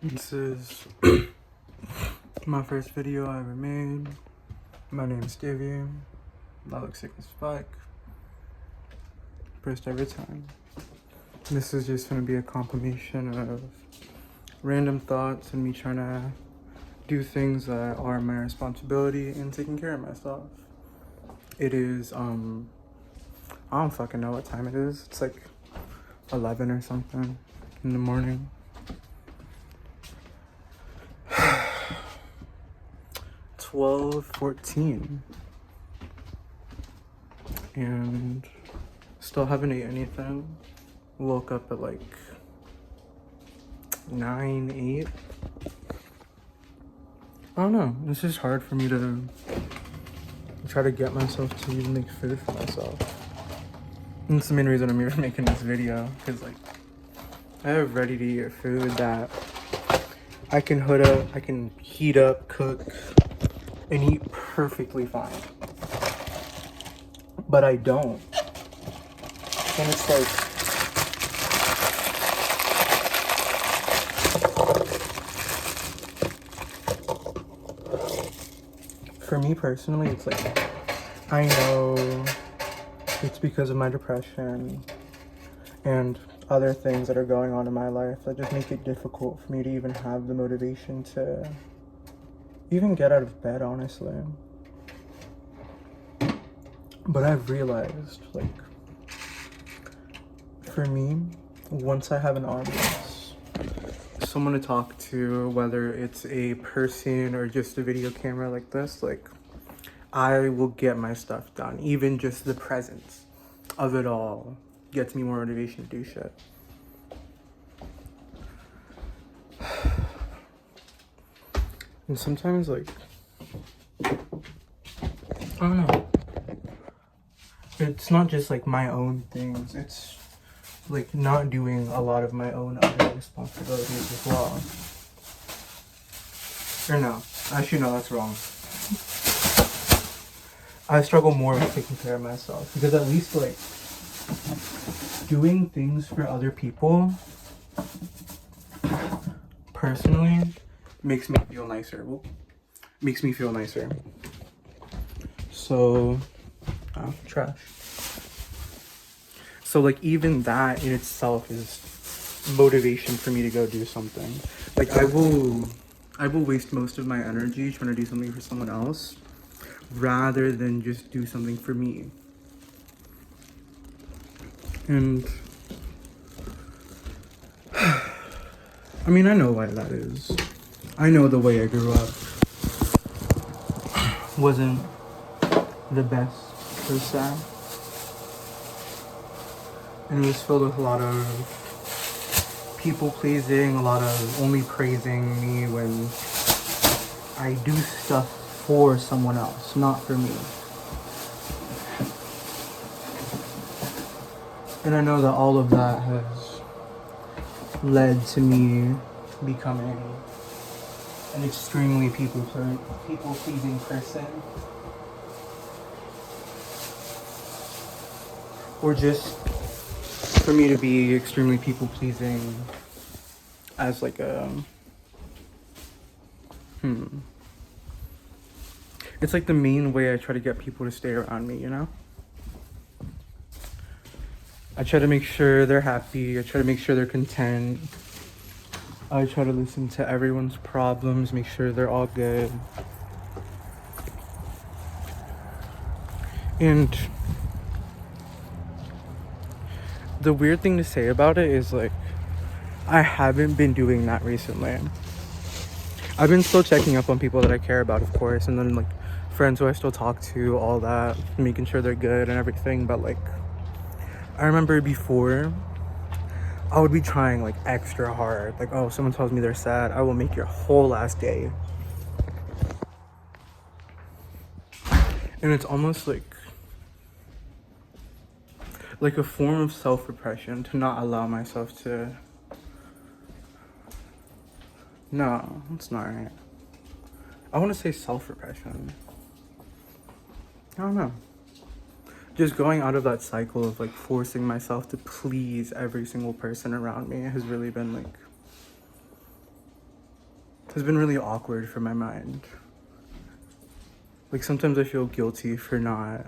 This is my first video I ever made. My name is Divi. I look sick as fuck. First ever time. This is just gonna be a compilation of random thoughts and me trying to do things that are my responsibility and taking care of myself. It is, I don't fucking know what time it is. It's like 11 or something in the morning. 12:14 and still haven't ate anything. Woke up at like 9, 8. I don't know, it's just hard for me to try to get myself to even make food for myself. And that's the main reason I'm even making this video, because like I have ready to eat food that I can heat up, cook, and eat perfectly fine. But I don't. And it's like, for me personally, it's like, I know it's because of my depression and other things that are going on in my life that just make it difficult for me to even have the motivation to even get out of bed, honestly. But I've realized, like, for me, once I have an audience, someone to talk to, whether it's a person or just a video camera like this, like, I will get my stuff done. Even just the presence of it all gets me more motivation to do shit. And sometimes, like, I don't know. It's not just like my own things. It's like not doing a lot of my own other responsibilities as well. Or no, actually no, that's wrong. I struggle more with taking care of myself because at least like doing things for other people personally makes me feel nicer. Makes me feel nicer. So, trash. So like even that in itself is motivation for me to go do something. Like I will waste most of my energy trying to do something for someone else rather than just do something for me. And I mean, I know why that is. I know the way I grew up wasn't the best per se. And it was filled with a lot of people pleasing, a lot of only praising me when I do stuff for someone else, not for me. And I know that all of that has led to me becoming an extremely people-pleasing person. Or just for me to be extremely people-pleasing as like a... It's like the main way I try to get people to stay around me, you know? I try to make sure they're happy. I try to make sure they're content. I try to listen to everyone's problems, make sure they're all good. And the weird thing to say about it is like, I haven't been doing that recently. I've been still checking up on people that I care about, of course, and then like friends who I still talk to, all that, making sure they're good and everything. But like, I remember before, I would be trying like extra hard. Like, oh, someone tells me they're sad, I will make your whole last day. And it's almost like a form of self-repression to not allow myself to... No, it's not right. I want to say self-repression. I don't know. Just going out of that cycle of like forcing myself to please every single person around me has really been like has been really awkward for my mind. Like, sometimes I feel guilty for not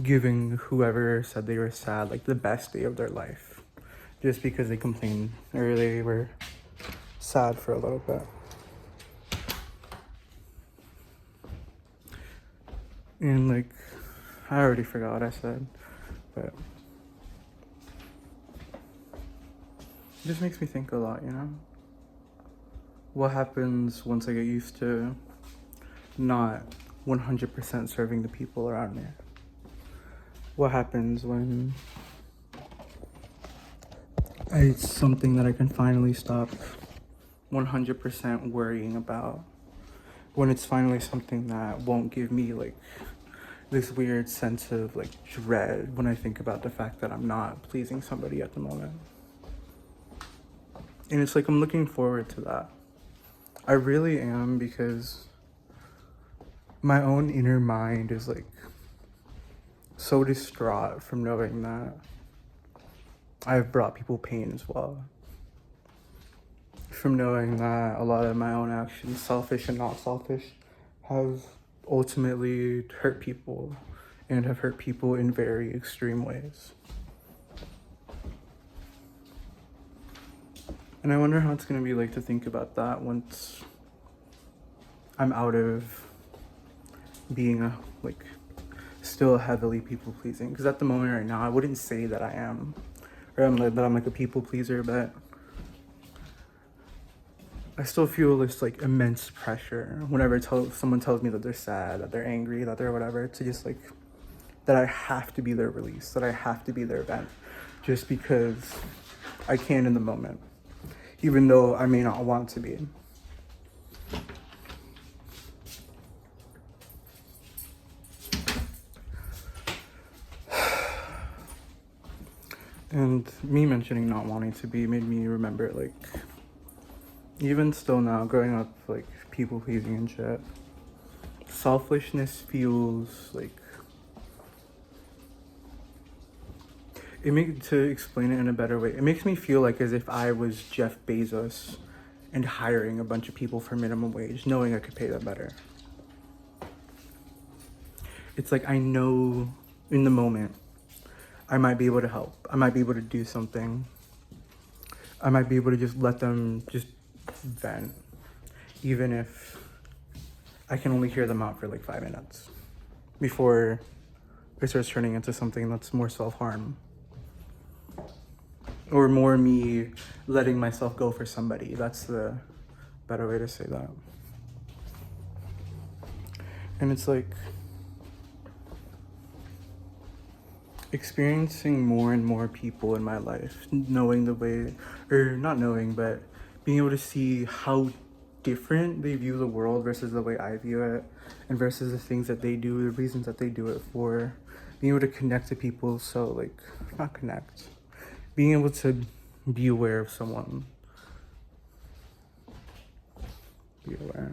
giving whoever said they were sad, like, the best day of their life. Just because they complained or they were sad for a little bit. And, like, I already forgot what I said, but it just makes me think a lot, you know? What happens once I get used to not 100% serving the people around me? What happens when it's something that I can finally stop 100% worrying about? When it's finally something that won't give me, like, this weird sense of, like, dread when I think about the fact that I'm not pleasing somebody at the moment. And it's like I'm looking forward to that. I really am, because my own inner mind is, like, so distraught from knowing that I've brought people pain as well. From knowing that a lot of my own actions, selfish and not selfish, have ultimately hurt people and have hurt people in very extreme ways. And I wonder how it's going to be like to think about that once I'm out of being a, like, still heavily people pleasing. Because at the moment right now, I wouldn't say that I am, or that I'm like a people pleaser, but I still feel this, like, immense pressure whenever someone tells me that they're sad, that they're angry, that they're whatever, to just, like, that I have to be their release, that I have to be their vent, just because I can in the moment, even though I may not want to be. And me mentioning not wanting to be made me remember, like, even still now, growing up, like, people pleasing and shit, selfishness feels like, to explain it in a better way, it makes me feel like as if I was Jeff Bezos and hiring a bunch of people for minimum wage, knowing I could pay them better. It's like I know in the moment I might be able to help. I might be able to do something. I might be able to just let them just vent, even if I can only hear them out for like 5 minutes before it starts turning into something that's more self-harm. Or more me letting myself go for somebody. That's the better way to say that. And it's like experiencing more and more people in my life, knowing the way, or not knowing, but being able to see how different they view the world versus the way I view it, and versus the things that they do, the reasons that they do it for. Being able to connect to people, so, like, not connect, being able to be aware of someone. Be aware.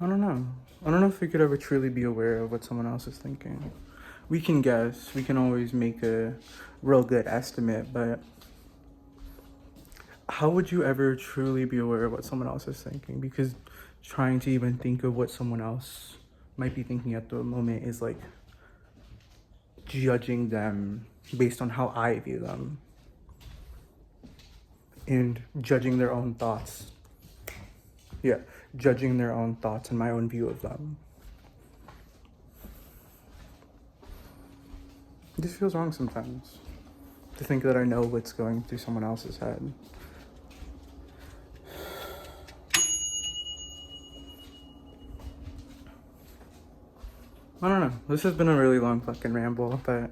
I don't know. I don't know if we could ever truly be aware of what someone else is thinking. We can guess. We can always make a real good estimate, but how would you ever truly be aware of what someone else is thinking? Because trying to even think of what someone else might be thinking at the moment is like judging them based on how I view them and judging their own thoughts. Yeah, judging their own thoughts and my own view of them. It just feels wrong sometimes to think that I know what's going through someone else's head. I don't know. This has been a really long fucking ramble, but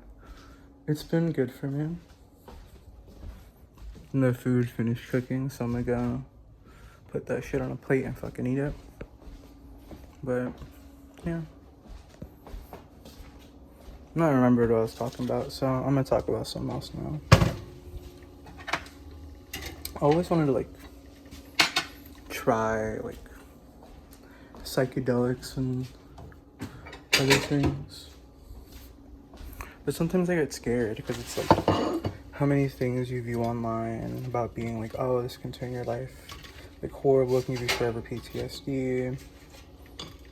it's been good for me. And the food finished cooking, so I'm gonna go put that shit on a plate and fucking eat it. But, yeah. I don't remember what I was talking about, so I'm gonna talk about something else now. I always wanted to, like, try, like, psychedelics and other things. But sometimes I get scared because it's like how many things you view online about being like, oh, this can turn your life like horrible, it can give you forever PTSD,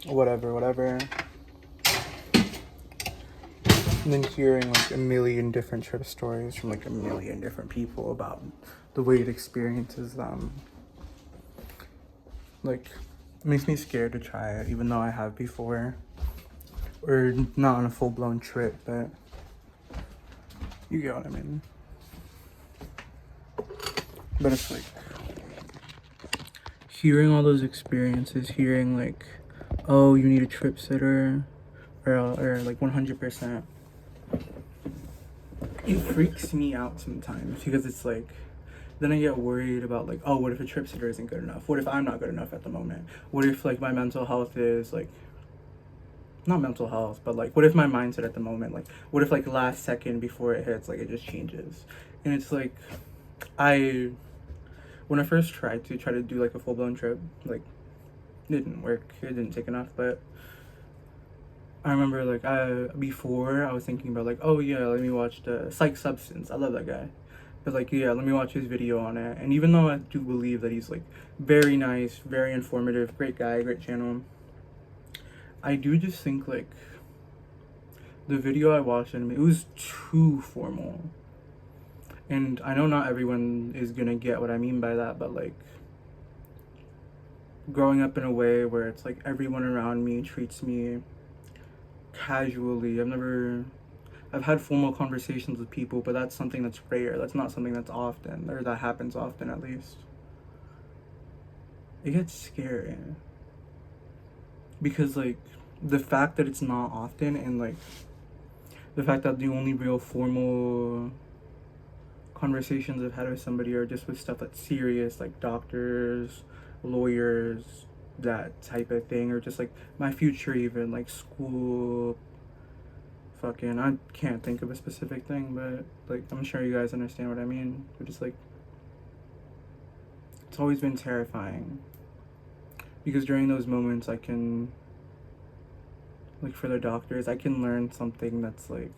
whatever. And then hearing like a million different trip stories from like a million different people about the way it experiences them, like, it makes me scared to try it, even though I have before. Or not on a full-blown trip, but you get what I mean. But it's like hearing all those experiences, hearing like, oh, you need a trip sitter, or like 100%. It freaks me out sometimes because it's like, then I get worried about like, oh, what if a trip sitter isn't good enough? What if I'm not good enough at the moment? What if like my mental health is like, not mental health, but like, what if my mindset at the moment, like, what if like last second before it hits, like it just changes? And it's like, when I first tried to do like a full-blown trip, like, it didn't work, it didn't take enough. But I remember like before I was thinking about like, oh yeah, let me watch the Psych Substance, I love that guy, but like, yeah, let me watch his video on it. And even though I do believe that he's like very nice, very informative, great guy, great channel, I do just think like the video I watched and it was too formal. And I know not everyone is gonna get what I mean by that, but like growing up in a way where it's like everyone around me treats me casually. I've had formal conversations with people, but that's something that's rare. That's not something that's often, or that happens often at least. It gets scary. Because like the fact that it's not often, and like the fact that the only real formal conversations I've had with somebody are just with stuff that's serious, like doctors, lawyers, that type of thing, or just like my future, even like school, fucking, I can't think of a specific thing, but like I'm sure you guys understand what I mean. But just like, it's always been terrifying because during those moments I can, like, for the doctors, I can learn something that's like,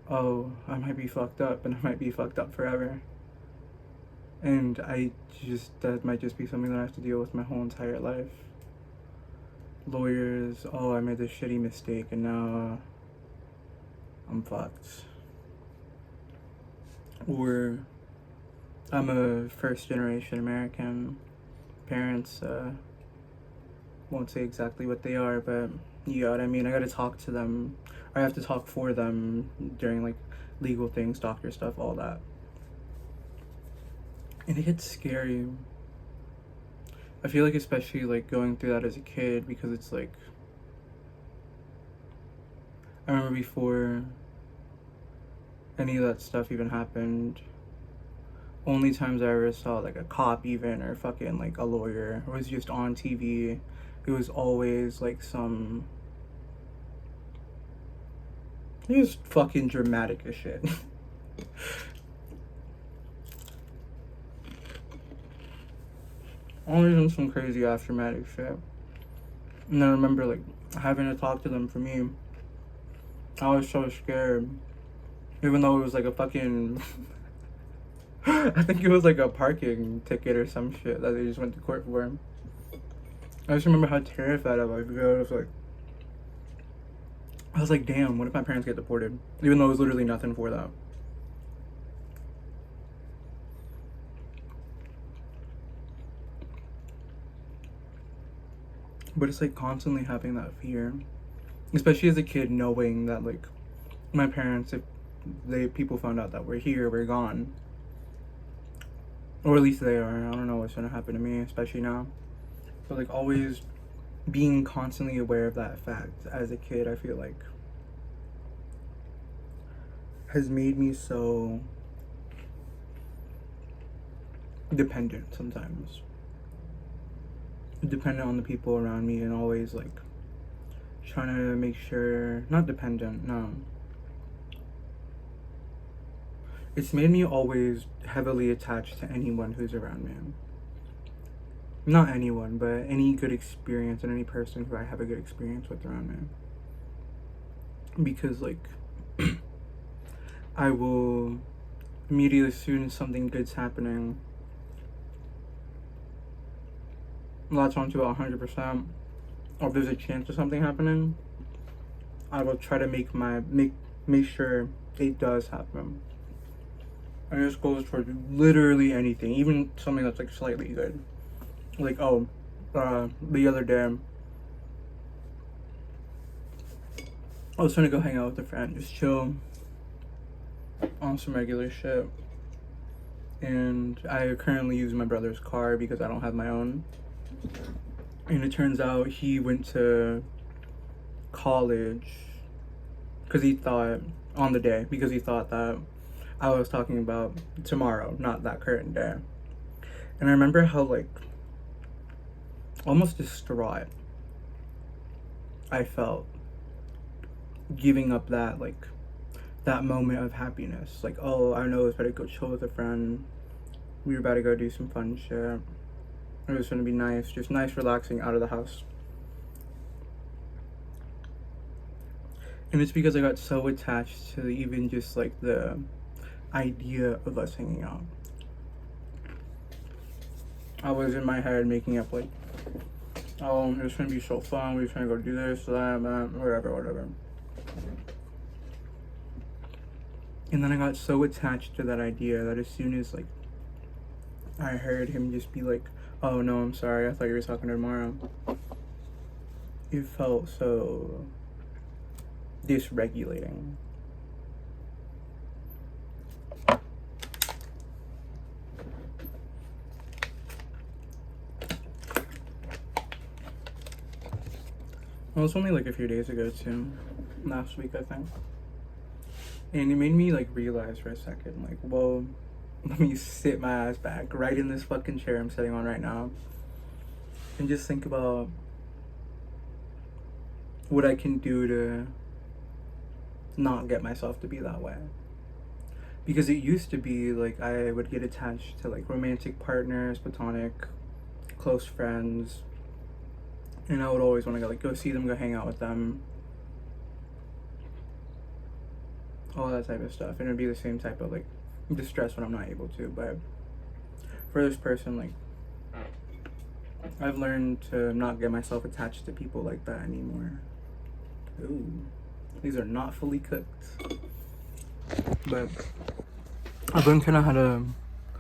oh, I might be fucked up, and I might be fucked up forever. And that might just be something that I have to deal with my whole entire life. Lawyers, oh, I made this shitty mistake and now I'm fucked. Or I'm a first generation American. Parents, won't say exactly what they are, but you know what I mean. I gotta talk to them. I have to talk for them during like legal things, doctor stuff, all that. And it gets scary. I feel like especially like going through that as a kid, because it's like, I remember before any of that stuff even happened, only times I ever saw like a cop even, or fucking like a lawyer, or was just on TV, it was always like some, it was fucking dramatic as shit. Always on some crazy ass dramatic shit. And I remember like having to talk to them. For me, I was so scared, even though it was like a fucking I think it was like a parking ticket or some shit that they just went to court for. I just remember how terrified I was, because I was like, damn, what if my parents get deported? Even though it was literally nothing for that. But it's like constantly having that fear, especially as a kid, knowing that like my parents, if people found out that we're here, we're gone, or at least they are. I don't know what's gonna happen to me, especially now. But like always being constantly aware of that fact as a kid, I feel like has made me so dependent sometimes. Dependent on the people around me, and always like trying to make sure, not dependent, no. It's made me always heavily attached to anyone who's around me. Not anyone, but any good experience and any person who I have a good experience with around me. because like I will immediately, as soon as something good's happening, latch on to it 100%, or if there's a chance of something happening, I will try to make sure it does happen. And this goes for literally anything, even something that's like slightly good. Like, the other day, I was trying to go hang out with a friend, just chill on some regular shit. And I currently use my brother's car because I don't have my own. And it turns out he went to college because he thought that I was talking about tomorrow, not that current day. And I remember how like almost distraught I felt giving up that moment of happiness. Like, oh, I know I was about to go chill with a friend. We were about to go do some fun shit. It was gonna be nice, just nice, relaxing out of the house. And it's because I got so attached to even just like the idea of us hanging out. I was in my head making up like, oh, it's gonna be so fun, we're trying to go do this, that, whatever. And then I got so attached to that idea that as soon as like I heard him just be like, oh no, I'm sorry, I thought you were talking tomorrow, it felt so dysregulating. It was only like a few days ago too, last week I think. And it made me like realize for a second, like, whoa, let me sit my ass back right in this fucking chair I'm sitting on right now and just think about what I can do to not get myself to be that way. Because it used to be like I would get attached to like romantic partners, platonic, close friends, and I would always want to go see them, go hang out with them, all that type of stuff. And it'd be the same type of like distress when I'm not able to. But for this person, like, I've learned to not get myself attached to people like that anymore. Ooh, these are not fully cooked. But I've learned kind of how to